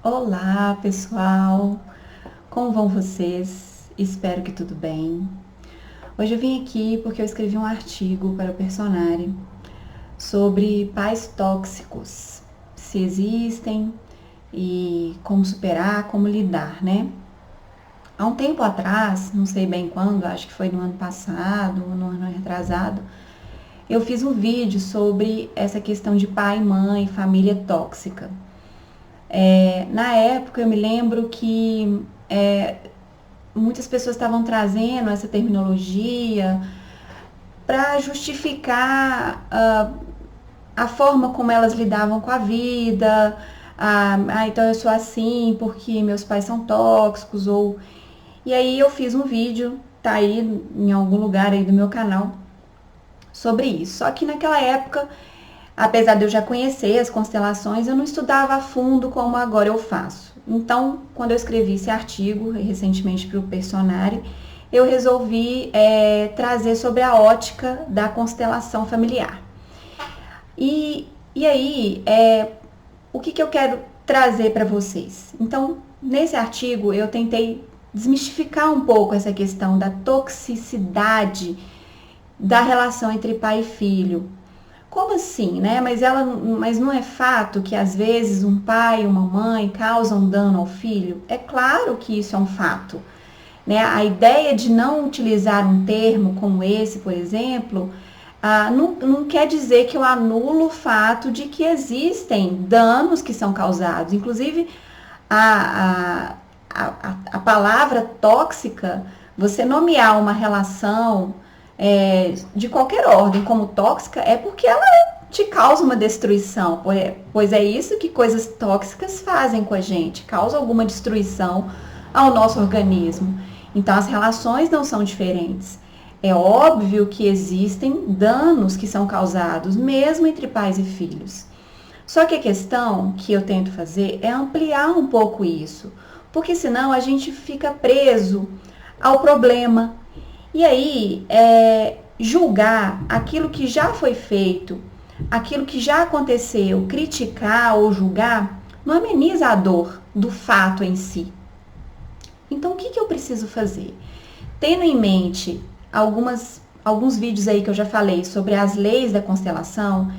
Olá, pessoal! Como vão vocês? Espero que tudo bem. Hoje eu vim aqui porque eu escrevi um artigo para o Personare sobre pais tóxicos, se existem e como superar, como lidar, né? Há um tempo atrás, não sei bem quando, acho que foi no ano passado ou no ano retrasado, eu fiz um vídeo sobre essa questão de pai, mãe, família tóxica. Na época eu me lembro que muitas pessoas estavam trazendo essa terminologia para justificar a forma como elas lidavam com a vida. Então eu sou assim porque meus pais são tóxicos. E aí eu fiz um vídeo, tá aí em algum lugar aí do meu canal, sobre isso. Só que naquela época, apesar de eu já conhecer as constelações, eu não estudava a fundo como agora eu faço. Então, quando eu escrevi esse artigo recentemente para o Personare, eu resolvi trazer sobre a ótica da constelação familiar. E aí, o que eu quero trazer para vocês? Então, nesse artigo, eu tentei desmistificar um pouco essa questão da toxicidade da relação entre pai e filho. Como assim, né? Mas não é fato que às vezes um pai e uma mãe causam dano ao filho? É claro que isso é um fato, né? A ideia de não utilizar um termo como esse, por exemplo, não quer dizer que eu anulo o fato de que existem danos que são causados. Inclusive, a palavra tóxica, você nomear uma relação de qualquer ordem como tóxica, é porque ela te causa uma destruição, pois é isso que coisas tóxicas fazem com a gente, causa alguma destruição ao nosso organismo. Então as relações não são diferentes. É óbvio que existem danos que são causados, mesmo entre pais e filhos. Só que a questão que eu tento fazer é ampliar um pouco isso, porque senão a gente fica preso ao problema. E aí, julgar aquilo que já foi feito, aquilo que já aconteceu, criticar ou julgar, não ameniza a dor do fato em si. Então, o que eu preciso fazer? Tendo em mente alguns vídeos aí que eu já falei sobre as leis da constelação,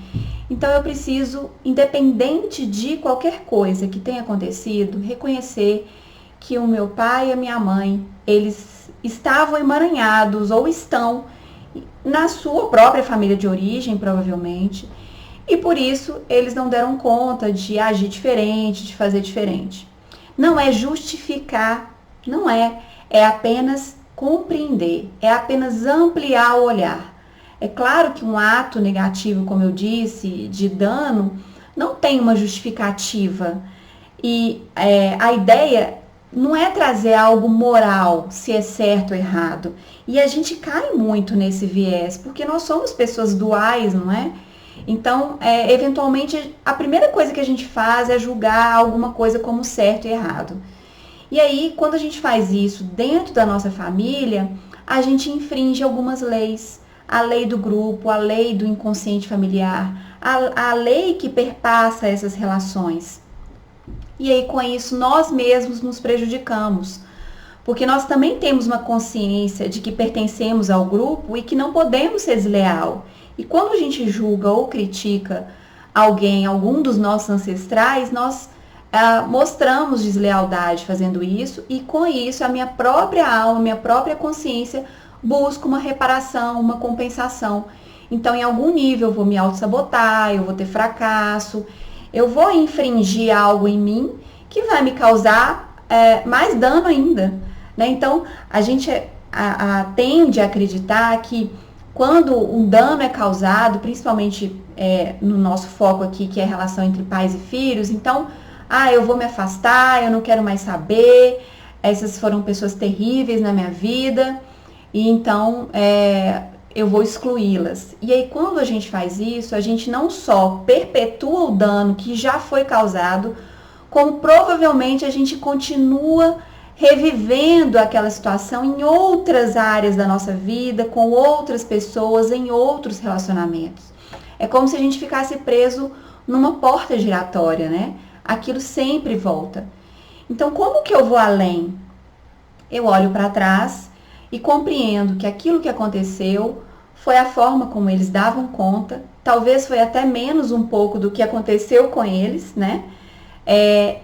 então eu preciso, independente de qualquer coisa que tenha acontecido, reconhecer que o meu pai e a minha mãe, eles estavam emaranhados ou estão na sua própria família de origem, provavelmente, e por isso eles não deram conta de agir diferente, de fazer diferente. Não é justificar, não é apenas compreender, é apenas ampliar o olhar. É claro que um ato negativo, como eu disse, de dano, não tem uma justificativa. E a ideia não é trazer algo moral, se é certo ou errado. E a gente cai muito nesse viés, porque nós somos pessoas duais, não é? Então, eventualmente, a primeira coisa que a gente faz é julgar alguma coisa como certo e errado. E aí, quando a gente faz isso dentro da nossa família, a gente infringe algumas leis. A lei do grupo, a lei do inconsciente familiar, a lei que perpassa essas relações. E aí, com isso, nós mesmos nos prejudicamos. Porque nós também temos uma consciência de que pertencemos ao grupo e que não podemos ser desleal. E quando a gente julga ou critica alguém, algum dos nossos ancestrais, nós mostramos deslealdade fazendo isso, e com isso a minha própria alma, minha própria consciência busca uma reparação, uma compensação. Então, em algum nível, eu vou me auto-sabotar, eu vou ter fracasso, eu vou infringir algo em mim que vai me causar mais dano ainda. Né? Então, a gente tende a acreditar que quando um dano é causado, principalmente no nosso foco aqui, que é a relação entre pais e filhos, então, eu vou me afastar, eu não quero mais saber, essas foram pessoas terríveis na minha vida, e então eu vou excluí-las. E aí, quando a gente faz isso, a gente não só perpetua o dano que já foi causado, como provavelmente a gente continua revivendo aquela situação em outras áreas da nossa vida, com outras pessoas, em outros relacionamentos. É como se a gente ficasse preso numa porta giratória, né? aquilo sempre volta. Então, como que eu vou além? Eu olho para trás e compreendo que aquilo que aconteceu foi a forma como eles davam conta, talvez foi até menos um pouco do que aconteceu com eles, né?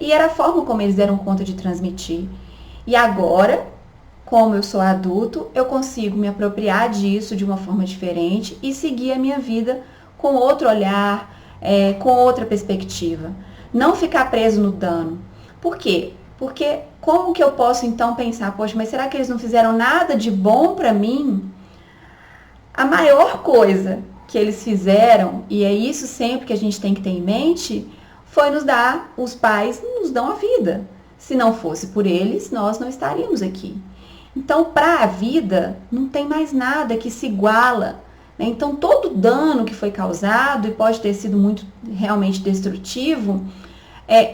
E era a forma como eles deram conta de transmitir. E agora, como eu sou adulto, eu consigo me apropriar disso de uma forma diferente e seguir a minha vida com outro olhar, com outra perspectiva. Não ficar preso no dano. Por quê? Porque como que eu posso então pensar, poxa, mas será que eles não fizeram nada de bom para mim? A maior coisa que eles fizeram, e é isso sempre que a gente tem que ter em mente, foi nos dar, os pais nos dão a vida. Se não fosse por eles, nós não estaríamos aqui. Então, para a vida, não tem mais nada que se iguala, né? Então, todo dano que foi causado, e pode ter sido muito realmente destrutivo,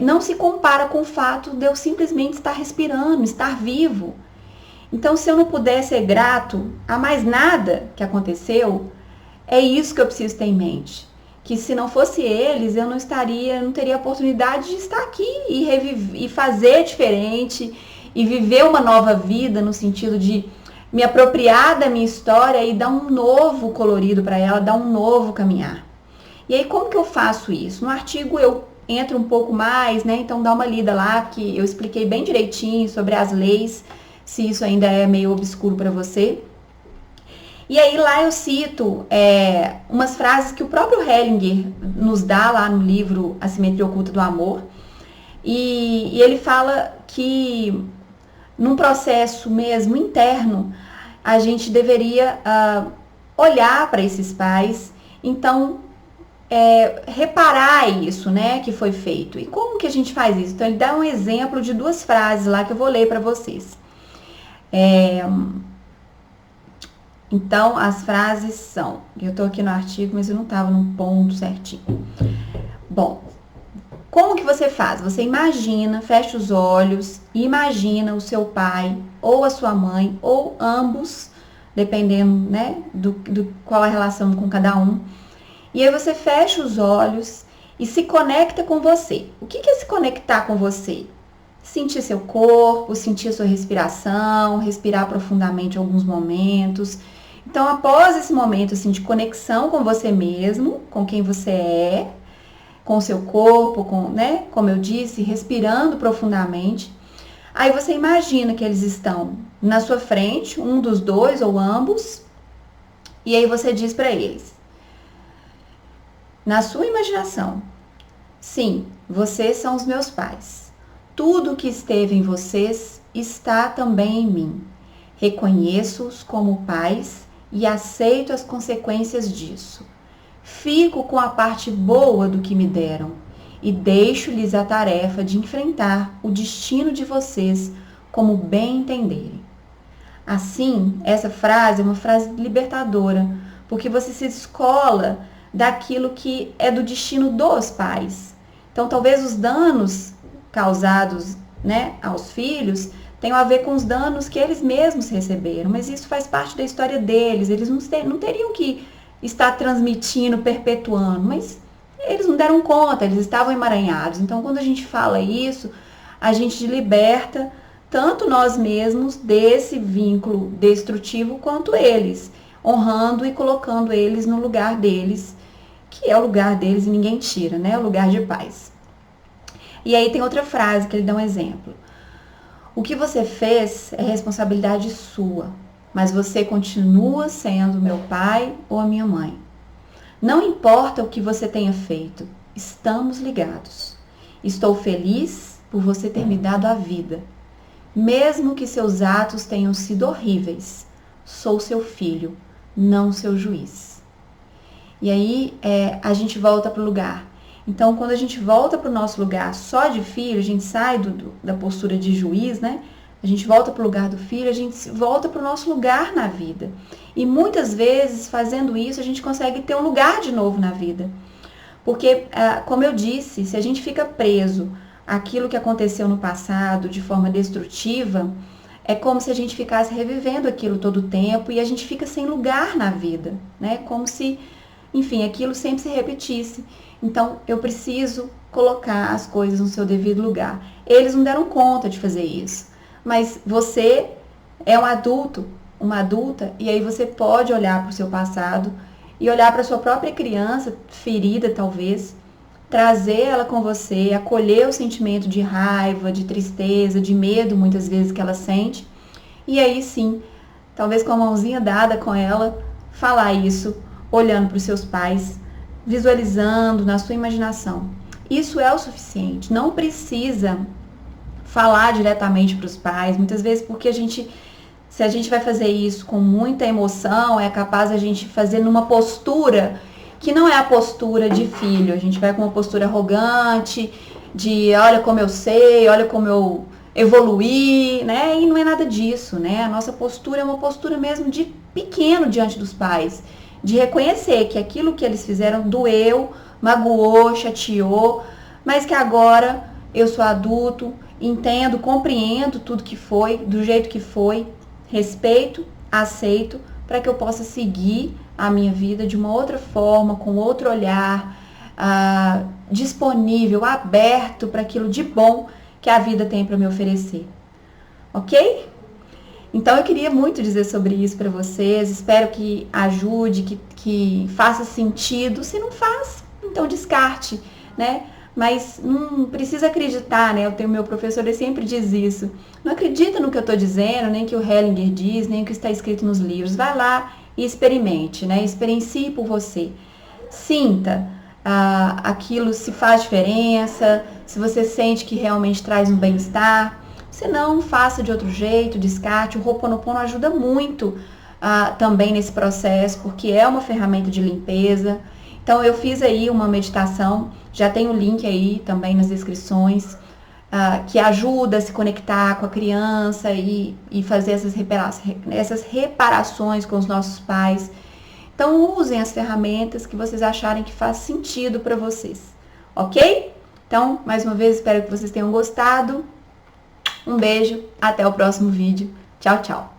não se compara com o fato de eu simplesmente estar respirando, estar vivo. Então, se eu não puder ser grato a mais nada que aconteceu, é isso que eu preciso ter em mente. Que se não fosse eles, eu não teria a oportunidade de estar aqui e reviver, e fazer diferente, e viver uma nova vida no sentido de me apropriar da minha história e dar um novo colorido para ela, dar um novo caminhar. E aí, como que eu faço isso? No artigo eu entro um pouco mais, né? Então dá uma lida lá, que eu expliquei bem direitinho sobre as leis, se isso ainda é meio obscuro para você. E aí lá eu cito umas frases que o próprio Hellinger nos dá lá no livro A Simetria Oculta do Amor. E ele fala que num processo mesmo interno, a gente deveria olhar para esses pais, então reparar isso, né, que foi feito. E como que a gente faz isso? Então ele dá um exemplo de 2 frases lá que eu vou ler para vocês. Então, as frases são... Eu estou aqui no artigo, mas eu não estava num ponto certinho. Bom, como que você faz? Você imagina, fecha os olhos e imagina o seu pai ou a sua mãe, ou ambos, dependendo, né, do qual a relação com cada um. E aí você fecha os olhos e se conecta com você. O que é se conectar com você? Sentir seu corpo, sentir sua respiração, respirar profundamente em alguns momentos. Então, após esse momento assim, de conexão com você mesmo, com quem você é, com o seu corpo, né, como eu disse, respirando profundamente, aí você imagina que eles estão na sua frente, um dos dois ou ambos, e aí você diz para eles, na sua imaginação, sim, vocês são os meus pais. Tudo que esteve em vocês está também em mim. Reconheço-os como pais e aceito as consequências disso. Fico com a parte boa do que me deram e deixo-lhes a tarefa de enfrentar o destino de vocês como bem entenderem. Assim, essa frase é uma frase libertadora, porque você se descola daquilo que é do destino dos pais. Então, talvez os danos causados, né, aos filhos tenham a ver com os danos que eles mesmos receberam, mas isso faz parte da história deles, eles não teriam que estar transmitindo, perpetuando, mas eles não deram conta, eles estavam emaranhados. Então, quando a gente fala isso, a gente liberta tanto nós mesmos desse vínculo destrutivo quanto eles, honrando e colocando eles no lugar deles, que é o lugar deles e ninguém tira, né? O lugar de paz. E aí tem outra frase que ele dá um exemplo. O que você fez é responsabilidade sua, mas você continua sendo meu pai ou a minha mãe. Não importa o que você tenha feito, estamos ligados. Estou feliz por você ter me dado a vida. Mesmo que seus atos tenham sido horríveis, sou seu filho, não seu juiz. E aí a gente volta para o lugar. Então, quando a gente volta para o nosso lugar só de filho, a gente sai da postura de juiz, né? A gente volta para o lugar do filho, a gente volta para o nosso lugar na vida. E muitas vezes, fazendo isso, a gente consegue ter um lugar de novo na vida. Porque, como eu disse, se a gente fica preso àquilo que aconteceu no passado de forma destrutiva, é como se a gente ficasse revivendo aquilo todo o tempo e a gente fica sem lugar na vida, né? Como se, enfim, aquilo sempre se repetisse. Então, eu preciso colocar as coisas no seu devido lugar. Eles não deram conta de fazer isso, mas você é um adulto, uma adulta, e aí você pode olhar para o seu passado e olhar para a sua própria criança, ferida talvez, trazer ela com você, acolher o sentimento de raiva, de tristeza, de medo muitas vezes que ela sente, e aí sim, talvez com a mãozinha dada com ela, falar isso, olhando para os seus pais, visualizando na sua imaginação. Isso é o suficiente, não precisa falar diretamente para os pais, muitas vezes porque se a gente vai fazer isso com muita emoção, é capaz a gente fazer numa postura que não é a postura de filho. A gente vai com uma postura arrogante, de olha como eu sei, olha como eu evoluí, né? E não é nada disso, né? A nossa postura é uma postura mesmo de pequeno diante dos pais, de reconhecer que aquilo que eles fizeram doeu, magoou, chateou, mas que agora eu sou adulto, entendo, compreendo tudo que foi, do jeito que foi, respeito, aceito, para que eu possa seguir a minha vida de uma outra forma, com outro olhar, disponível, aberto para aquilo de bom que a vida tem para me oferecer. Ok? Então eu queria muito dizer sobre isso para vocês, espero que ajude, que faça sentido. Se não faz, então descarte, né? Mas não precisa acreditar, né? Meu professor, ele sempre diz isso. Não acredita no que eu estou dizendo, nem que o Hellinger diz, nem o que está escrito nos livros. Vai lá e experimente, né? Experiencie por você. Sinta aquilo, se faz diferença, se você sente que realmente traz um bem-estar. Se não, faça de outro jeito, descarte. O Ho'oponopono ajuda muito também nesse processo, porque é uma ferramenta de limpeza. Então, eu fiz aí uma meditação, já tem o link aí também nas descrições, que ajuda a se conectar com a criança e fazer essas reparações com os nossos pais. Então, usem as ferramentas que vocês acharem que faz sentido para vocês, ok? Então, mais uma vez, espero que vocês tenham gostado. Um beijo, até o próximo vídeo. Tchau, tchau!